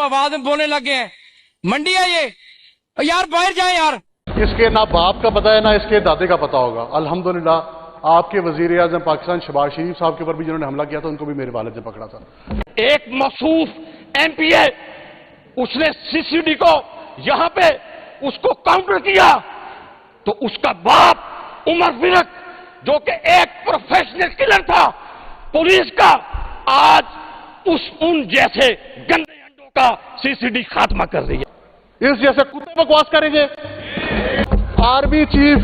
आवाज में बोलने लग गए हैं। मंडी है ये यार, बाहर जाए यार। इसके ना बाप का पता है ना इसके दादे का पता होगा। अल्हम्दुलिल्लाह आपके वजीर आजम पाकिस्तान शहबाज शरीफ साहब के ऊपर भी जिन्होंने हमला किया था उनको भी मेरे वालिद ने पकड़ा था। एक मौसूफ एमपीए उसने सीसीडी को यहां पे उसको काउंटर किया तो उसका बाप उमर विरक जो कि एक प्रोफेशनल किलर था पुलिस का, आज उन जैसे गंदे अंडों का सीसीडी खात्मा कर रही है। इस जैसे कुत्ते बकवास करेंगे। आर्मी चीफ,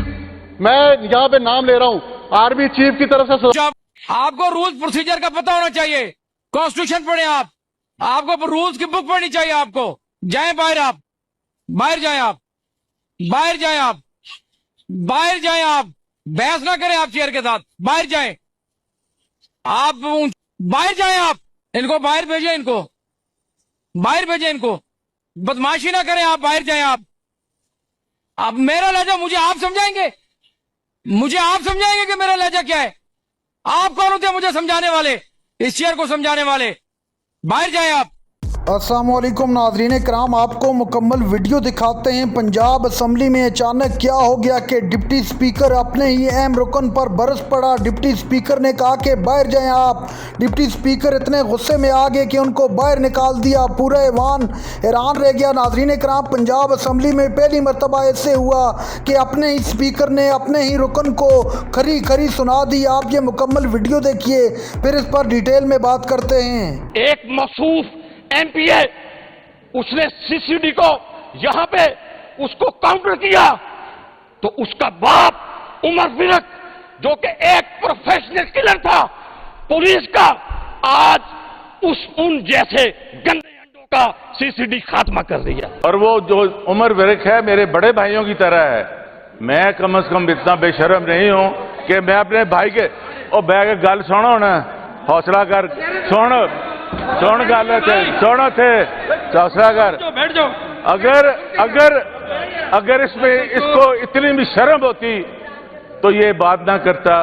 मैं यहां पे नाम ले रहा हूं, आर्मी चीफ की तरफ से आपको रूल्स प्रोसीजर का पता होना चाहिए। कॉन्स्टिट्यूशन पढ़े आप, आपको रूल्स की बुक पढ़नी चाहिए। आपको जाएं बाहर, आप बाहर जाएं, आप बाहर जाएं, आप बाहर जाएं, आप बहस ना करें आप चेयर के साथ। बाहर जाएं, आप बाहर जाएं, आप इनको बाहर भेजें, इनको बाहर भेजें, इनको बदमाशी ना करें, आप बाहर जाएं। आप मेरा लहजा मुझे आप समझाएंगे, मुझे आप समझाएंगे कि मेरा लहजा क्या है? आप कौन होते हैं मुझे समझाने वाले, इस चेयर को समझाने वाले? बाहर जाएं आप। अस्सलामुअलैकुम नाज़रीन कराम, आपको मुकम्मल वीडियो दिखाते हैं। पंजाब असम्बली में अचानक क्या हो गया कि डिप्टी स्पीकर अपने ही अहम रुकन पर बरस पड़ा। डिप्टी स्पीकर ने कहा कि बाहर जाएं आप। डिप्टी स्पीकर इतने गुस्से में आ गए कि उनको बाहर निकाल दिया। पूरा ऐवान हैरान रह गया। नाज़रीन कराम, पंजाब असम्बली में पहली मरतबा ऐसे हुआ कि अपने ही स्पीकर ने अपने ही रुकन को खरी खरी सुना दी। आप ये मुकम्मल वीडियो देखिए, फिर इस पर डिटेल में बात करते हैं। एक मौसूफ एमपीए उसने सीसीडी को यहां पे उसको काउंटर किया तो उसका बाप उमर विरक जो कि एक प्रोफेशनल किलर था पुलिस का, आज उन जैसे गंदे अंडों का सीसीडी खात्मा कर रही है। और वो जो उमर विरक है मेरे बड़े भाइयों की तरह है। मैं कम से कम इतना बेशर्म नहीं हूं कि मैं अपने भाई के बैग गल सुनो ना, हौसला कर, सुन गल सुनो थे, हौसला कर। बैठ जाओ। अगर इसमें इसको इतनी भी शर्म होती तो ये बात ना करता।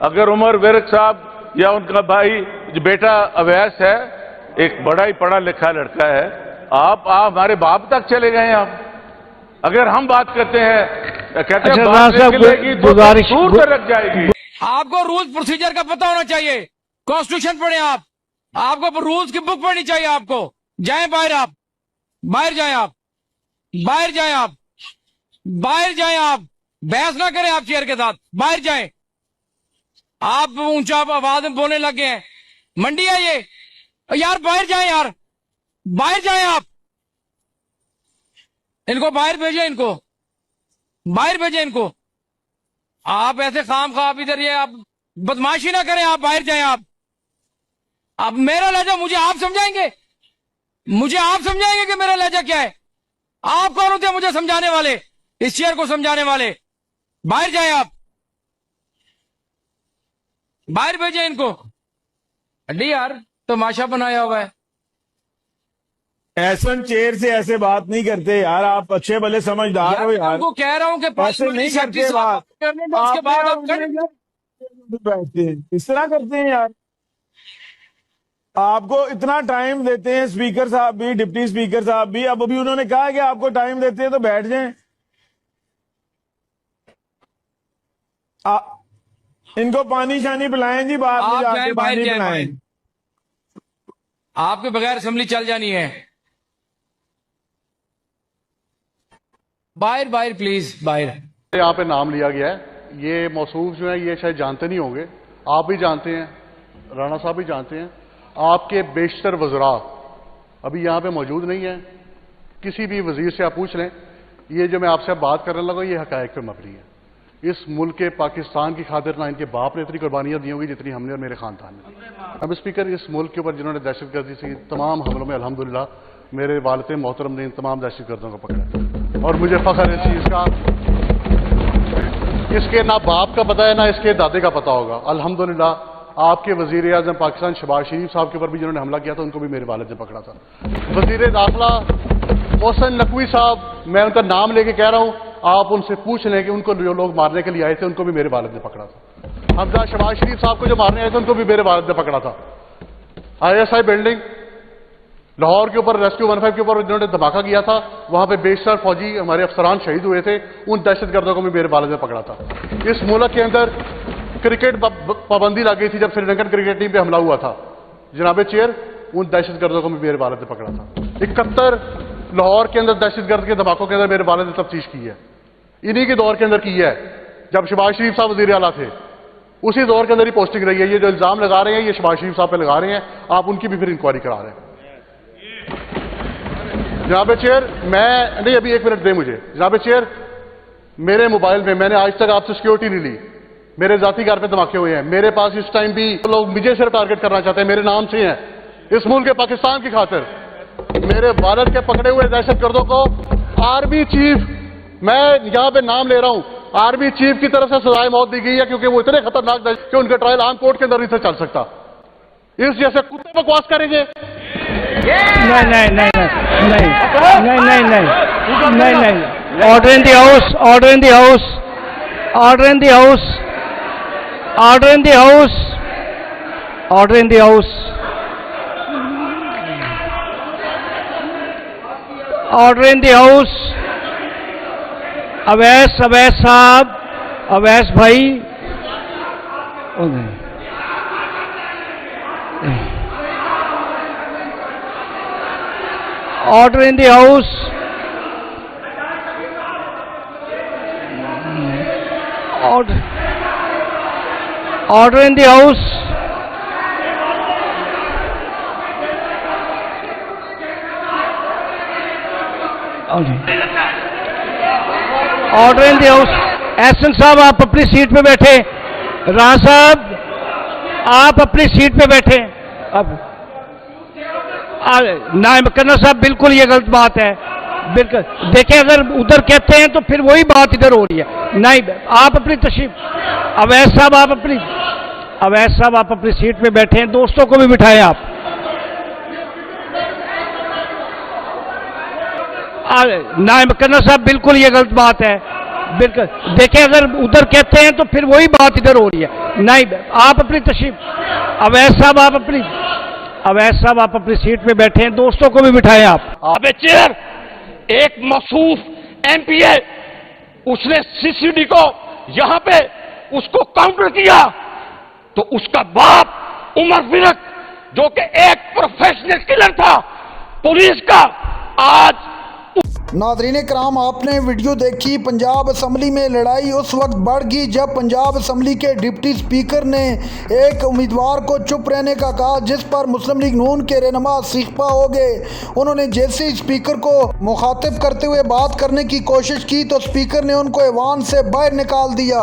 अगर उमर विरक साहब या उनका भाई बेटा अवैस है, एक बड़ा ही पढ़ा लिखा लड़का है, आप हमारे बाप तक चले गए। आप अगर हम बात करते हैं कहते हैं बात निकलेगी तो दूर तक रख जाएगी। आपको रूल्स प्रोसीजर का पता होना चाहिए। कॉन्स्टिट्यूशन पढ़े आप, आपको रूल्स की बुक पढ़नी चाहिए। आपको जाएं बाहर, आप बाहर जाएं, आप बाहर जाएं, आप बाहर जाएं, आप बहस ना करें आप चेयर के साथ। बाहर जाएं, आप ऊंचा आवाज में बोलने लग गए हैं। मंडी है ये यार, बाहर जाएं यार, बाहर जाएं आप। इनको बाहर भेजें, इनको बाहर भेजें, इनको। आप ऐसे खाम खा इधर ये आप बदमाशी ना करें, आप बाहर जाएं। आप मेरा लहजा मुझे आप समझाएंगे, मुझे आप समझाएंगे कि मेरा लहजा क्या है? आप कौन होते हैं मुझे समझाने वाले, इस चेयर को समझाने वाले? बाहर जाएं आप, बाहर भेजें इनको। अड्डी यार तमाशा बनाया हुआ है। ऐसन चेयर से ऐसे बात नहीं करते यार, आप अच्छे भले समझदार हो यार। आपको कह रहा हूं कि ऐसे नहीं करते बात, उसके बाद आप बैठते हैं इस तरह करते हैं यार। आपको इतना टाइम देते हैं स्पीकर साहब भी, डिप्टी स्पीकर साहब भी। अब अभी उन्होंने कहा कि आपको टाइम देते हैं तो बैठ जाएं। इनको पानी शानी पिलाएं जी, बाद में जाके पानी पिलाएं। आपके बगैर असेंबली चल जानी है। बाहर बाहर प्लीज, बाहर। यहाँ पे नाम लिया गया है। ये मौसूफ जो है ये शायद जानते नहीं होंगे, आप भी जानते हैं, राणा साहब भी जानते हैं। आपके बेशतर वज़रा अभी यहाँ पे मौजूद नहीं है। किसी भी वजीर से आप पूछ लें, ये जो मैं आपसे बात करने लगा ये हकायक पे मबनी है। इस मुल्क के पाकिस्तान की खातिर ना इनके बाप ने इतनी कुर्बानियां दी होंगी जितनी हमने और मेरे खानदान ने। अब स्पीकर, इस मुल्क के ऊपर जिन्होंने दहशतगर्दी से तमाम हमलों में अल्हम्दुलिल्लाह मेरे वालिद मोहतरम ने इन तमाम दहशतगर्दों को पकड़ा और मुझे फख्र है इस चीज़ का। इसके ना बाप का पता है ना इसके दादे का पता होगा। अल्हम्दुलिल्लाह आपके वजीर आजम पाकिस्तान शहबाज शरीफ साहब के ऊपर भी जिन्होंने हमला किया था उनको भी मेरे वालिद ने पकड़ा था। वजीर दाखिला मोहसिन नकवी साहब, मैं उनका नाम लेके कह रहा हूं, आप उनसे पूछ लें कि उनको जो लोग मारने के लिए आए थे उनको भी मेरे वालिद ने पकड़ा था। हमजा शहबाज शरीफ साहब को जो मारने आए थे उनको भी मेरे वालिद ने पकड़ा था। ISI बिल्डिंग लाहौर के ऊपर रेस्क्यू 15 के ऊपर जिन्होंने धमाका किया था, वहां पे बेशतर फौजी हमारे अफसरान शहीद हुए थे। उन दहशतगर्दों को भी मेरे वालिद ने पकड़ा था। इस मुल्क के अंदर क्रिकेट पाबंदी लग गई थी जब श्रीलंकन क्रिकेट टीम पे हमला हुआ था। जनाबे चेयर, उन दहशतगर्दों को भी मेरे वालिद ने पकड़ा था। 71 लाहौर के अंदर दहशतगर्द के धमाकों के अंदर मेरे वालिद ने तफ्तीश की है। इन्हीं के दौर के अंदर की है जब शहबाज शरीफ साहब वजीर आला थे, उसी दौर के अंदर ही पोस्टिंग रही है। ये जो इल्जाम लगा रहे हैं ये शहबाज शरीफ साहब पे लगा रहे हैं, आप उनकी भी फिर इंक्वायरी करा रहे हैं। जनाब चेयर, मैं नहीं, अभी 1 मिनट दें मुझे। जनाब चेयर, मेरे मोबाइल में मैंने आज तक आपसे सिक्योरिटी नहीं ली, मेरे जाती घर पे धमाके हुए हैं। मेरे पास इस टाइम भी लोग मुझे सिर्फ टारगेट करना चाहते हैं, मेरे नाम से हैं, इस मुल्क के पाकिस्तान की खातिर। मेरे वालिद के पकड़े हुए दहशतगर्दों को आर्मी चीफ, मैं यहां पे नाम ले रहा हूं, आर्मी चीफ की तरफ से सजाए मौत दी गई है क्योंकि वो इतने खतरनाक थे कि उनका ट्रायल आम कोर्ट के अंदर नहीं था चल सकता। इस जैसे कुत्ते बकवास करेंगे? नहीं नहीं नहीं नहीं नहीं नहीं नहीं नहीं नहीं। Order in the house, order in the house, order in the house, order in the house, order in the house, order in the house. Awais, Awais साहब, अवैस भाई, order in the house, order, order in the house, order in the house. Ehsan साहब आप अपनी seat पे बैठे, राणा साहब आप अपनी सीट पे बैठे। अब नायब कर्नल साहब, बिल्कुल ये गलत बात है, बिल्कुल। देखें, अगर उधर कहते हैं तो फिर वही बात इधर हो रही है। नायब, आप अपनी तशरीफ, अवैस साहब आप अपनी, अवैस साहब आप अपनी सीट पे बैठे हैं, दोस्तों को भी बिठाएं आप। नायब कर्नल साहब, बिल्कुल ये गलत बात है, बिल्कुल। देखें, अगर उधर कहते हैं तो फिर वही बात इधर हो रही है। नायब, आप अपनी तशरीफ, अवैस साहब आप अपनी, अवैस साहब आप अपनी सीट पे बैठे हैं, दोस्तों को भी बिठाएं आप। अबे चेयर, एक मौसूफ एमपीए, उसने सीसीडी को यहां पे उसको काउंटर किया, तो उसका बाप उमर विरक, जो कि एक प्रोफेशनल किलर था पुलिस का, आज नाज़रीन कराम, आपने वीडियो देखी। पंजाब असम्बली में लड़ाई उस वक्त बढ़ गई जब पंजाब असम्बली के डिप्टी स्पीकर ने एक उम्मीदवार को चुप रहने का कहा, जिस पर मुस्लिम लीग नून के रहनुमा सीखपा हो गए। उन्होंने जैसे ही स्पीकर को मुखातिब करते हुए बात करने की कोशिश की तो स्पीकर ने उनको ऐवान से बाहर निकाल दिया।